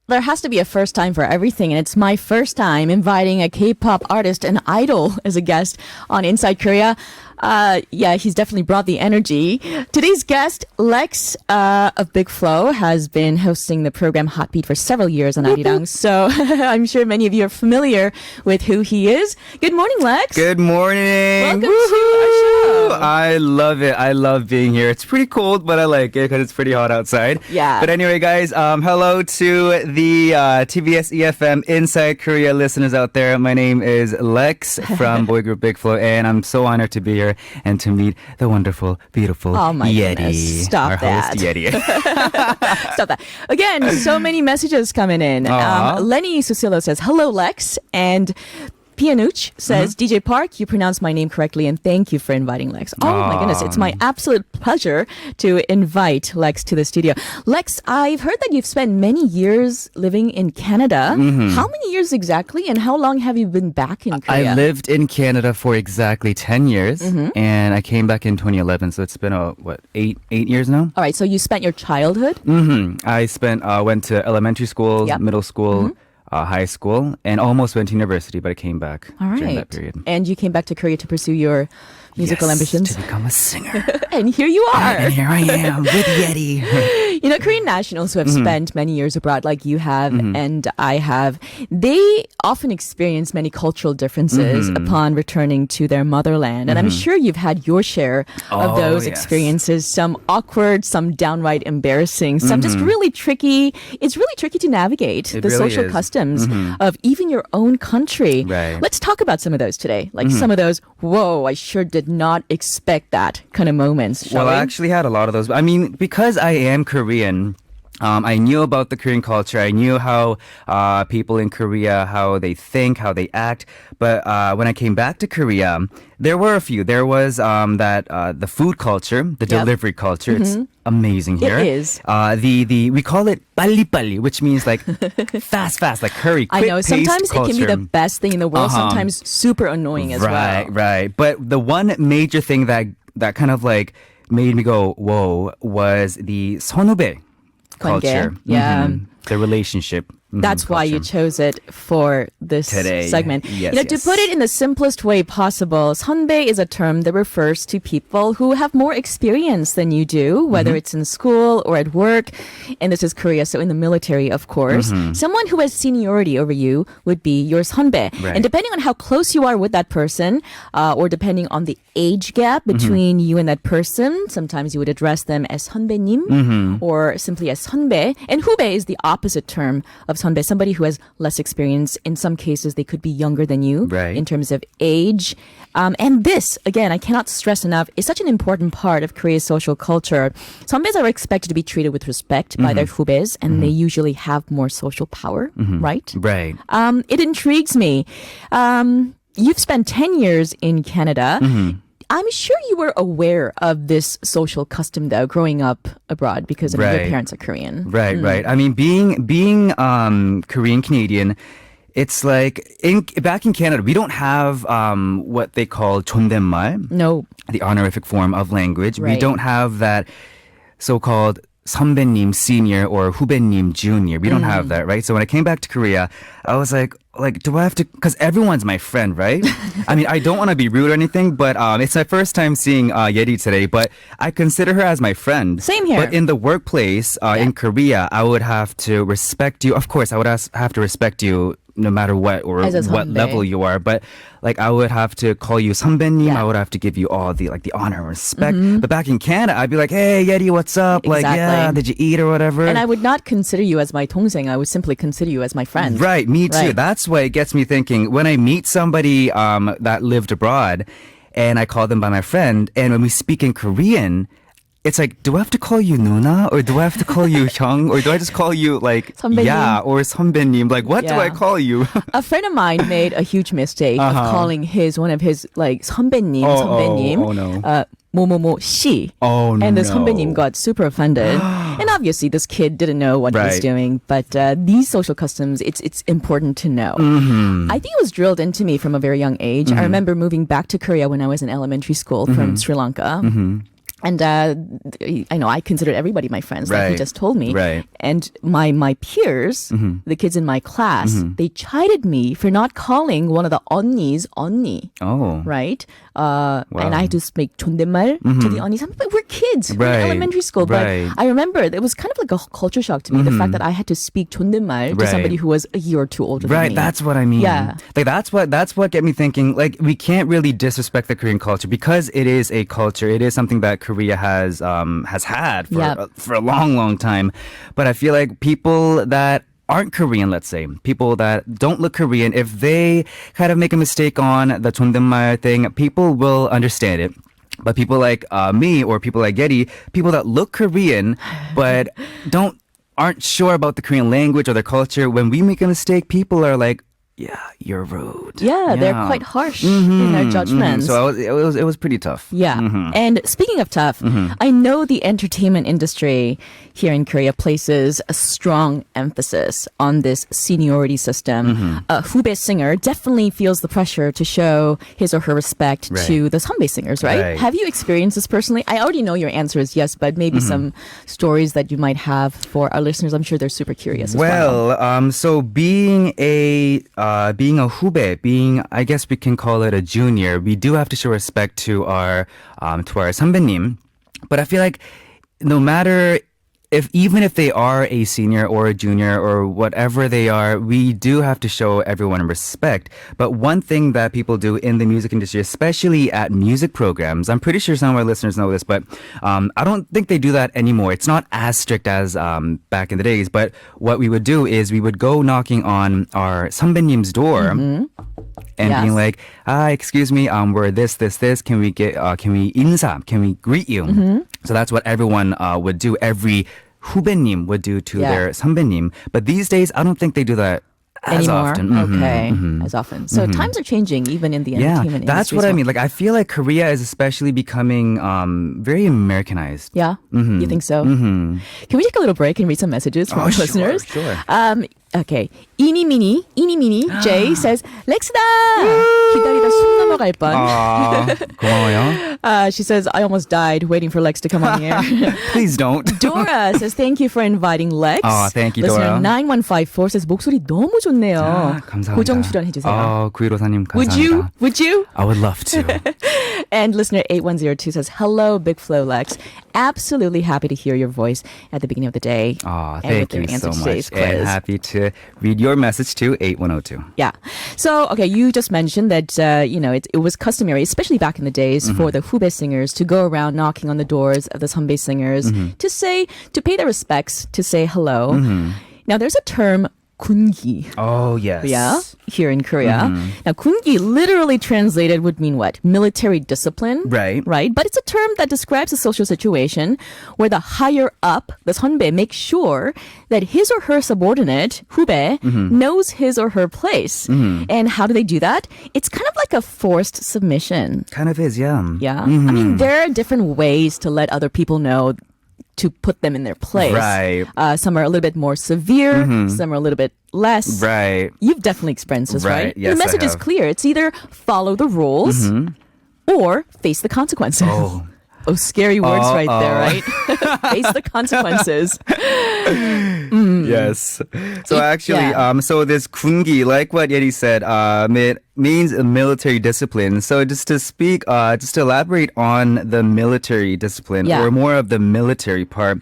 there has to be a first time for everything, and it's my first time inviting a K-pop artist and idol as a guest on Inside Korea. Yeah, he's definitely brought the energy. Today's guest, Lex of Big Flow, has been hosting the program Hotbeat for several years on Arirang. So I'm sure many of you are familiar with who he is. Good morning, Lex. Good morning. Welcome to our show. I love it. I love being here. It's pretty cold, but I like it because it's pretty hot outside. Yeah. But anyway, guys, hello to the TBS EFM Inside Korea listeners out there. My name is Lex from boy group Big Flow, and I'm so honored to be here and to meet the wonderful, beautiful Oh my Yeti. goodness. Stop our that. host, Yeti. Stop that. Again, so many messages coming in. Aw. Lenny Susilo says, hello, Lex. And Pianuch says, DJ Park, you pronounced my name correctly, and thank you for inviting Lex. Oh my goodness, it's my absolute pleasure to invite Lex to the studio. Lex, I've heard that you've spent many years living in Canada. How many years exactly, and how long have you been back in Korea? I lived in Canada for exactly 10 years, and I came back in 2011, so it's been, eight years now? All right, so you spent your childhood? I went to elementary school, Yep. middle school, high school, and almost went to university, but I came back All during right. that period. And you came back to Korea to pursue your musical Yes, ambitions? to become a singer. And here you are. And here I am with Yeti. You know, Korean nationals who have spent many years abroad, like you have and I have, they often experience many cultural differences upon returning to their motherland. And I'm sure you've had your share of Oh, those yes. experiences, some awkward, some downright embarrassing, some just really tricky. It's really tricky to navigate It the really social is. customs of even your own country. Right. Let's talk about some of those today. Like some of those, whoa, I sure did not expect that kind of moments. Shall Well, we? I actually had a lot of those. I mean, because I am Korean, I knew about the Korean culture. I knew how people in Korea, how they think, how they act. But when I came back to Korea, there were a few. There was the food culture, the Yep. delivery culture. It's amazing here. It is. We call it 빨리빨리, which means like fast, like hurry, I quick know. paced Sometimes it can be the culture. best thing in the world. Sometimes super annoying as Right, well. right. But the one major thing that kind of like made me go, whoa, was the 선후배 culture. Yeah. The relationship. That's why you culture. chose it for this Today. segment. Yes, To yes. put it in the simplest way possible, 선배 is a term that refers to people who have more experience than you do, whether it's in school or at work. And this is Korea, so in the military, of course. Someone who has seniority over you would be your 선배. Right. And depending on how close you are with that person, or depending on the age gap between you and that person, sometimes you would address them as 선배님 or simply as 선배. And 후배 is the opposite term of 선배, somebody who has less experience. In some cases, they could be younger than you Right. in terms of age. And this, again, I cannot stress enough, is such an important part of Korea's social culture. 선배s are expected to be treated with respect by their 후배s, and they usually have more social power, right? Right. It intrigues me. You've spent 10 years in Canada. I'm sure you were aware of this social custom, though, growing up abroad, because your Right. parents are Korean. Right, right. I mean, being Korean Canadian, it's like back in Canada, we don't have what they call 존댓말, No. the honorific form of language. We Right. don't have that so-called 선배님 senior or 후배님 junior. We don't have that, right? So when I came back to Korea, I was like, do I have to? Because everyone's my friend, right? I mean, I don't want to be rude or anything, but it's my first time seeing Yeti today. But I consider her as my friend. Same here. But in the workplace in Korea, I would have to respect you. Of course, I would have to respect you no matter what or As a what 선배. level you are. But like, I would have to call you 선배님. Yeah. I would have to give you all the honor and respect. But back in Canada, I'd be like, hey, Yeti, what's up? Like, yeah, Exactly. did you eat or whatever? And I would not consider you as my 동생. I would simply consider you as my friend. Right, me too. Right. That's why it gets me thinking. When I meet somebody that lived abroad, and I call them by my friend, and when we speak in Korean, it's like, do I have to call you 누나, or do I have to call you 형, or do I just call you like 선배님. yeah, or 선배님? Like, what do Yeah. I call you? A friend of mine made a huge mistake of calling one of his like 선배님, 선배님, oh, no. 뭐뭐뭐 씨. Oh, And this no. 선배님 got super offended. And obviously this kid didn't know what he was Right. doing. But these social customs, it's important to know. I think it was drilled into me from a very young age. I remember moving back to Korea when I was in elementary school from Sri Lanka. And I know I considered everybody my friends, like you Right. just told me. Right. And my peers, the kids in my class, they chided me for not calling one of the 언니's 언니. Oh. Right? And I had to speak 존댓말 to the 언니's. But we're kids. We're in Right. elementary school. Right. But I remember it was kind of like a culture shock to me, the fact that I had to speak 존댓말 to Right. somebody who was a year or two older Right, than me. that's what I mean. Yeah. Like that's what get me thinking, like we can't really disrespect the Korean culture because it is a culture. It is something that Korea has had for a long time. But I feel like people that aren't Korean, let's say, people that don't look Korean, if they kind of make a mistake on the 존댓말 thing, people will understand it. But people like me or people like Getty, people that look Korean but aren't sure about the Korean language or their culture, when we make a mistake, people are like, yeah, you're rude. Yeah, they're quite harsh in their judgments. So it was pretty tough. Yeah. And speaking of tough, I know the entertainment industry here in Korea places a strong emphasis on this seniority system. A 후배 singer definitely feels the pressure to show his or her respect Right. to the 선배 singers, right? Right. Have you experienced this personally? I already know your answer is yes, but maybe some stories that you might have for our listeners. I'm sure they're super curious as well. Well, so being a 후배, I guess we can call it a junior, we do have to show respect to our 선배님. But I feel like no matter even if they are a senior or a junior or whatever they are, we do have to show everyone respect. But one thing that people do in the music industry, especially at music programs, I'm pretty sure some of our listeners know this, but I don't think they do that anymore. It's not as strict as back in the days. But what we would do is we would go knocking on our 선배님's door and being like, excuse me, we're this. Can we 인사? Can we greet you? So that's what everyone would do. Every 후배님 would do to their 선배님. But these days, I don't think they do that as Anymore? often. Okay, as often. So times are changing even in the entertainment industry. That's what as I well. mean. Like, I feel like Korea is especially becoming very Americanized. Yeah, you think so? Can we take a little break and read some messages from our listeners? Sure. Okay. 이니미니 J says, 렉스다! 기다리다 숨 넘어갈 뻔. 고마워요. She says, I almost died waiting for Lex to come on the air. Please don't. Dora says, thank you for inviting Lex. Thank you, Listener Dora. 9154 says, 목소리 너무 좋네요. 감사합니다. 고정 출연해주세요. 9154님 Would 감사합니다. you? I would love to. And listener 8102 says, hello, Big Flo Lex. Absolutely happy to hear your voice at the beginning of the day. And Thank with your you answer so to much. today's quiz. And happy to read your message to 8102. Yeah. So, okay, you just mentioned that, it was customary, especially back in the days, for the 후배 singers to go around knocking on the doors of the 선배 singers to pay their respects, to say hello. Now, there's a term, 군기. Oh, yes. Yeah, here in Korea. Now, 군기 literally translated would mean what? Military discipline. Right. Right? But it's a term that describes a social situation where the higher up, the 선배, makes sure that his or her subordinate, 후배, knows his or her place. And how do they do that? It's kind of like a forced submission. Kind of is, yeah. Yeah. I mean, there are different ways to let other people know to put them in their place. Right. Some are a little bit more severe, some are a little bit less. Right. You've definitely experienced this, right? Yes, the message I is have. clear. It's either follow the rules or face the consequences. Oh, scary words right there, right? Face the consequences. Yes. So actually, so this 군기, like what Yeti said, it means a military discipline. So just to elaborate on the military discipline or more of the military part.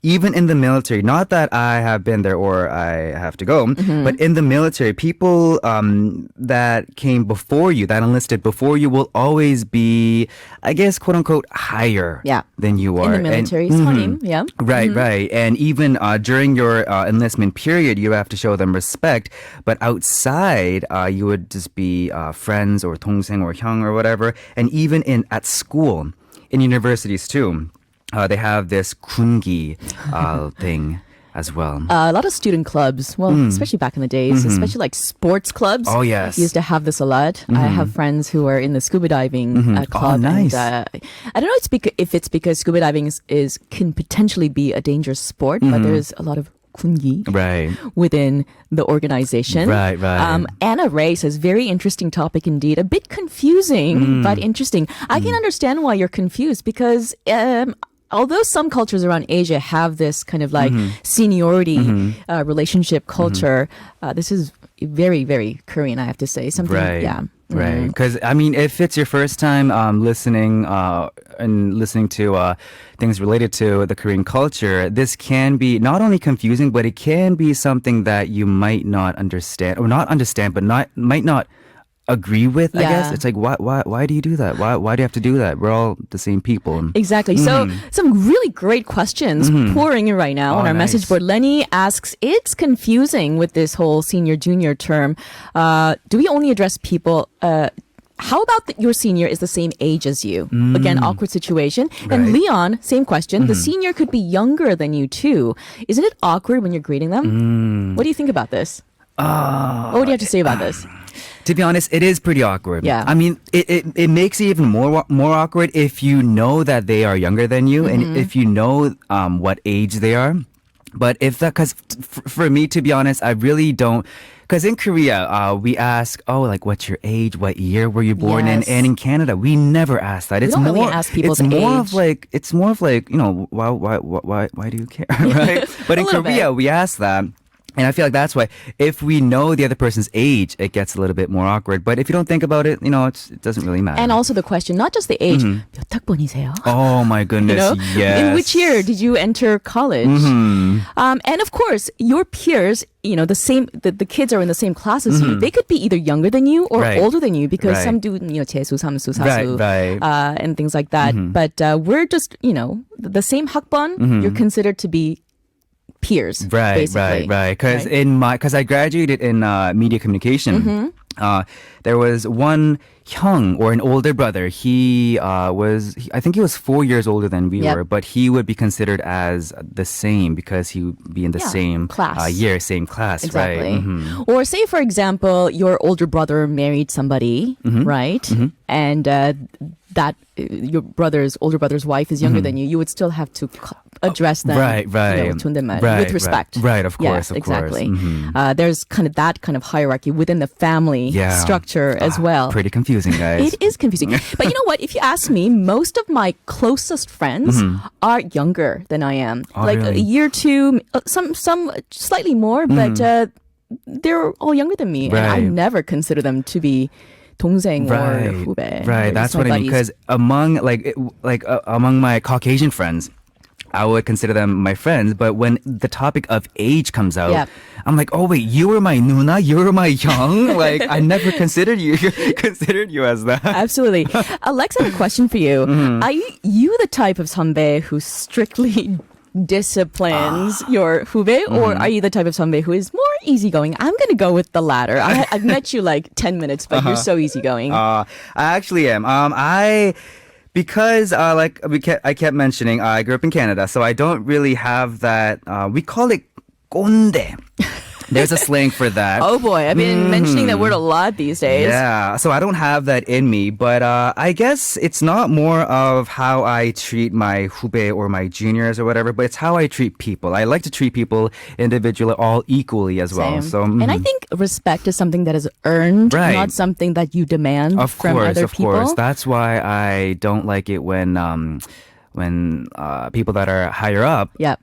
Even in the military, not that I have been there or I have to go, but in the military, people that came before you, that enlisted before you, will always be, I guess, quote unquote, higher than you are. In the military, 선임, yeah. Right. And even during your enlistment period, you have to show them respect. But outside, you would just be friends or 동생 or 형 or whatever. And even at school, in universities too. They have this 군기 thing as well. A lot of student clubs, well, especially back in the days, especially like sports clubs. Oh, yes. Used to have this a lot. I have friends who are in the scuba diving club. Oh, nice. And, I don't know if it's because scuba diving can potentially be a dangerous sport, but there's a lot of 군기 Right. within the organization. Right. Anna Ray says, very interesting topic indeed. A bit confusing, but interesting. I can understand why you're confused because although some cultures around Asia have this kind of like seniority relationship culture, this is very, very Korean, I have to say. Something, Right. yeah. Right. Because, I mean, if it's your first time listening to things related to the Korean culture, this can be not only confusing, but it can be something that you might not understand, or not understand, but might not agree with, I guess. Yeah. It's like, why do you do that? Why do you have to do that? We're all the same people. Exactly. So some really great questions pouring in right now on our message nice. board. Lenny asks, it's confusing with this whole senior junior term. Do we only address people how about your senior is the same age as you? Again, awkward situation. And Right. Leon, same question. The senior could be younger than you too. Isn't it awkward when you're greeting them? What do you think about this? What would you have to say about this? To be honest, it is pretty awkward. Yeah. I mean, it makes it even more awkward if you know that they are younger than you and if you know what age they are. But if that, because for me, to be honest, I really don't. Because in Korea, we ask, like, what's your age? What year were you born in? Yes. And in Canada, we never ask that. don't really ask people's it's more age. It's more of like, why do you care, right? But in A little Korea, bit. we ask that. And I feel like that's why if we know the other person's age, it gets a little bit more awkward. But if you don't think about it, it doesn't really matter. And also the question, not just the age. 몇 학번이세요? Oh my goodness, yes. In which year did you enter college? And of course, your peers, the same, the kids are in the same class as you. They could be either younger than you or Right. older than you because Right. some do, 재수, 삼수, 사수, Right. and things like that. But we're just, the same 학번, you're considered to be peers, basically. Right. Because Right. because I graduated in media communication. There was one hyung, or an older brother. I think he was 4 years older than we Yep. were, but he would be considered as the same because he would be in the Yeah, same class. year, same class, Exactly. right? Or say, for example, your older brother married somebody, right? And that your older brother's wife is younger than you. You would still have to address them, Right. 존댓말, Right, with respect. right, of course, Yes, of exactly. course. There's that kind of hierarchy within the family Yeah. structure as well. Pretty confusing, guys. It is confusing. But you know what? If you ask me, most of my closest friends are younger than I am. Oh, like really? a year or two, some slightly more, but they're all younger than me. And I Right. never consider them to be 동생 or 후배. Right, They're that's just my what I mean. buddies. Because among my Caucasian friends, I would consider them my friends. But when the topic of age comes out, Yep. I'm like, oh wait, you were my nuna, you were my young. Like I never considered you as that. Absolutely. Alexa, I have a question for you. Are you the type of 선배 who strictly disciplines your 후배, or are you the type of 선배 who is more easygoing? I'm going to go with the latter. I've met you like 10 minutes, but you're so easygoing. I actually am. Because I kept mentioning, I grew up in Canada, so I don't really have that. We call it 꼰대. There's a slang for that. Oh boy, I've been mentioning that word a lot these days. Yeah, so I don't have that in me, but I guess it's not more of how I treat my 후배 or my juniors or whatever, but it's how I treat people. I like to treat people individually, all equally as well. Same. So, And I think respect is something that is earned, Right. not something that you demand of from other course, people. that's why I don't like it when people that are higher up Yep.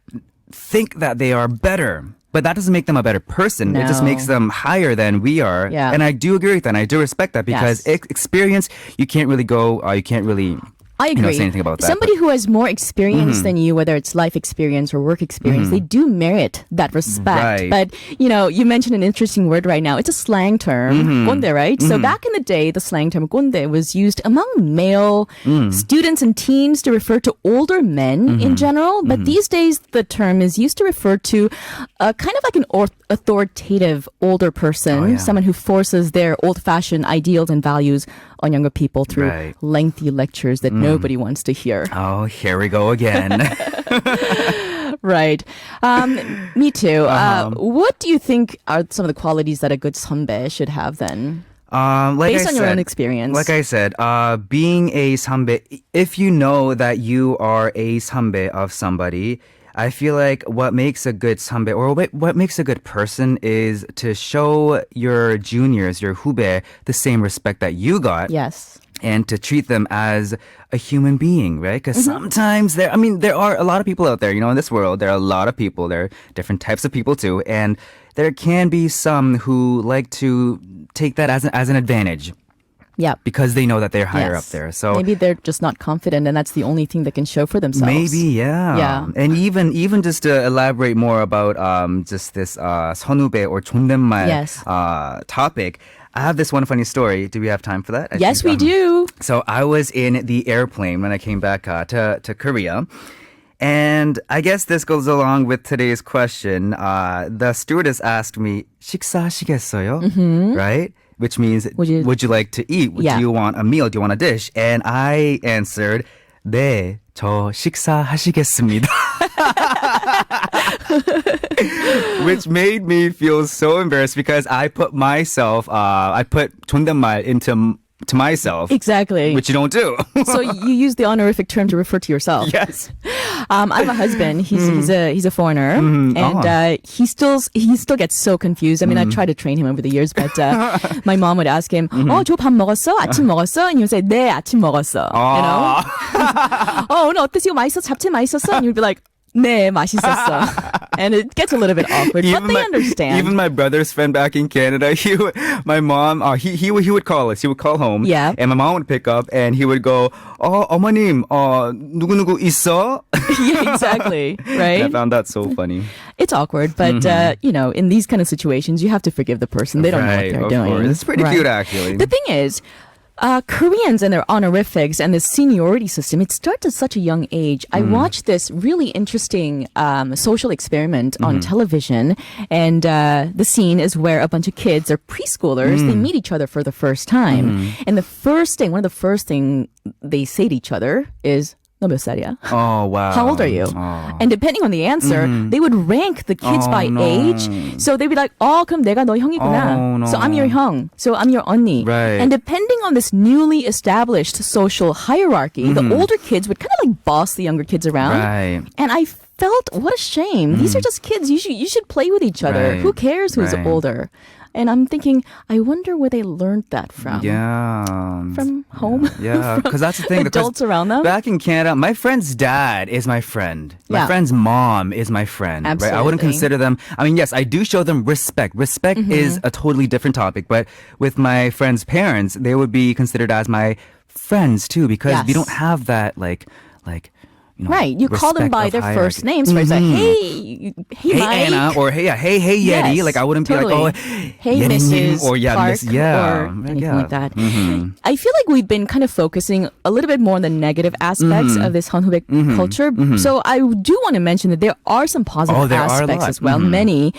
think that they are better. But that doesn't make them a better person. It just No. makes them higher than we are. Yeah. And I do agree with that. And I do respect that because Yes. experience, you can't really I agree. say anything about that, Somebody who has more experience than you, whether it's life experience or work experience, they do merit that respect. Right. But, you mentioned an interesting word right now. It's a slang term, 꼰대, right? So back in the day, the slang term 꼰대 was used among male students and teens to refer to older men in general. But these days, the term is used to refer to kind of like an authoritative older person, someone who forces their old-fashioned ideals and values on younger people through Right. lengthy lectures that nobody wants to hear. Oh, here we go again. Right. Me too. What do you think are some of the qualities that a good 선배 should have then? Like Based I on your said, own experience. Like I said, being a 선배, if you know that you are a 선배 of somebody, I feel like what makes a good 선배 or what makes a good person is to show your juniors, your 후배, the same respect that you got. Yes. And to treat them as a human being, right? Because Mm-hmm. sometimes there are a lot of people out there, in this world. There are a lot of people. There are different types of people too. And there can be some who like to take that as an advantage. Yeah. Because they know that they're higher Yes. up there. So maybe they're just not confident and that's the only thing they can show for themselves. maybe, yeah. Yeah. And even just to elaborate more about just this 선후배 or 존댓말 Yes. topic, I have this one funny story. Do we have time for that? I Yes, think, we do. So I was in the airplane when I came back to Korea. And I guess this goes along with today's question. The stewardess asked me, 식사하시겠어요? Right? Which means, would you like to eat? Yeah. Do you want a meal? Do you want a dish? And I answered, 네, 저 식사하시겠습니다. Which made me feel so embarrassed because I put 존댓말 to myself. Exactly. Which you don't do. So you use the honorific term to refer to yourself. Yes. I have a husband. He's a foreigner, and he still gets so confused. I mean, I tried to train him over the years, but my mom would ask him, 저 밥 먹었어? 아침 먹었어? And he would say, 네, 아침 먹었어. You know? 오늘 어땠어? 맛있었어? 잡채 맛있었어? And you'd be like, 네, 맛있었어. And it gets a little bit awkward, but they understand. Even my brother's friend back in Canada, my mom, he would call us. He would call home. Yeah. And my mom would pick up and he would go, 어머님, 누구누구 있어? Yeah, exactly. Right? I found that so funny. It's awkward, but in these kind of situations, you have to forgive the person. They don't know what they're of doing. course. It's pretty Right. cute, actually. The thing is, Koreans and their honorifics and the seniority system, it starts at such a young age. I watched this really interesting social experiment on television, and the scene is where a bunch of kids are preschoolers. They meet each other for the first time. And one of the first thing they say to each other is, 너 몇 살이야? Oh, wow. How old are you? Oh. And depending on the answer, they would rank the kids by no. age. So they'd be like, 그럼 내가 너 형이구나. Oh, no. So I'm your 형. So I'm your 언니. Right. And depending on this newly established social hierarchy, the older kids would kind of like boss the younger kids around. Right. And I felt, what a shame. These are just kids. You should play with each other. Right. Who cares who's Right. older? And I'm thinking, I wonder where they learned that from. Yeah. From home? Yeah, because that's the thing. because Adults around them? Back in Canada, my friend's dad is my friend. My Yeah. friend's mom is my friend. Right? I wouldn't Absolutely. consider them. I mean, yes, I do show them respect. Respect is a totally different topic. But with my friend's parents, they would be considered as my friends too, because we Yes. don't have that like. Right, you call them respect by of their hierarchy. first names. First, like, hey Hey Mike. Anna, or hey Yeti. Yes, Like I wouldn't totally. be like, Hey Yeti님, Mrs. or Park, yeah, or anything yeah. like that. I feel like we've been kind of focusing a little bit more on the negative aspects of this Hanhubek culture. So I do want to mention that there are some positive there are a aspects lot. as well. Many.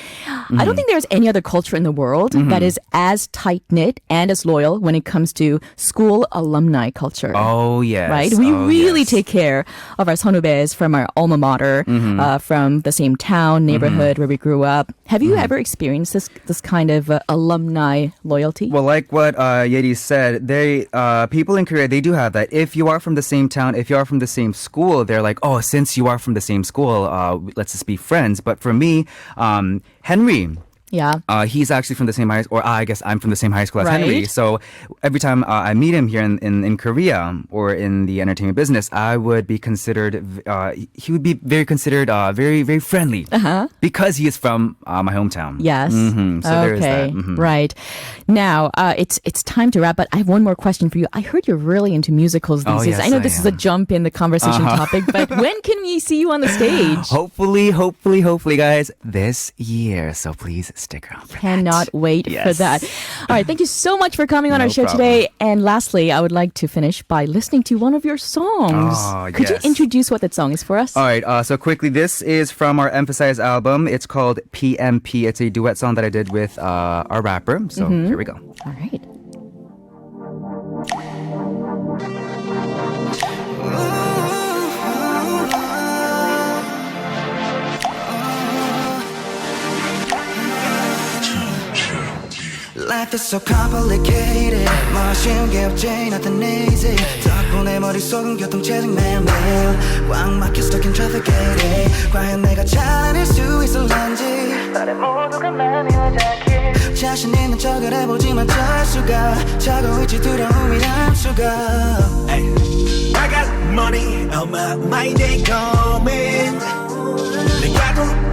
I don't think there's any other culture in the world that is as tight knit and as loyal when it comes to school alumni culture. Oh yes, Right? We really yes. take care of our 선후배s from our alma mater, from the same town, neighborhood where we grew up. Have you ever experienced this kind of alumni loyalty? Well, like what Yeti said, people in Korea, they do have that. If you are from the same town, if you are from the same school, they're like, oh, since you are from the same school, let's just be friends. But for me, Henry, yeah. he's actually from the same high school, or I guess I'm from the same high school as Right. Henry. So every time I meet him here in Korea or in the entertainment business, I would be considered, he would be very considered very, very friendly because he is from my hometown. Yes. So there is that. Right. Now, it's time to wrap, but I have one more question for you. I heard you're really into musicals these Oh, days. yes, I know I this is a am. jump in the conversation topic, but when can we see you on the stage? Hopefully, guys, this year. So please stick around for Cannot that. wait for Yes. that. All right, thank you so much for coming on No our show problem. today. And lastly, I would like to finish by listening to one of your songs. Oh, Could you yes. introduce what that song is for us? All right, so quickly, this is from our Emphasize album. It's called PMP. It's a duet song that I did with our rapper. So here we go. All right. Life is so complicated. more 쉬운 게 없지 nothing easy. 더 내 머릿속은 교통체증 매일매일 꽉 막혀 stuck in traffic every day 과연 내가 잘해낼 수 있을런지 나를 모두가 맘이 오작해 자신 있는 척을 해보지만 철수가 차고 있지 두려움이란 수가 Hey, I got money on my mind, they coming. 내가 돈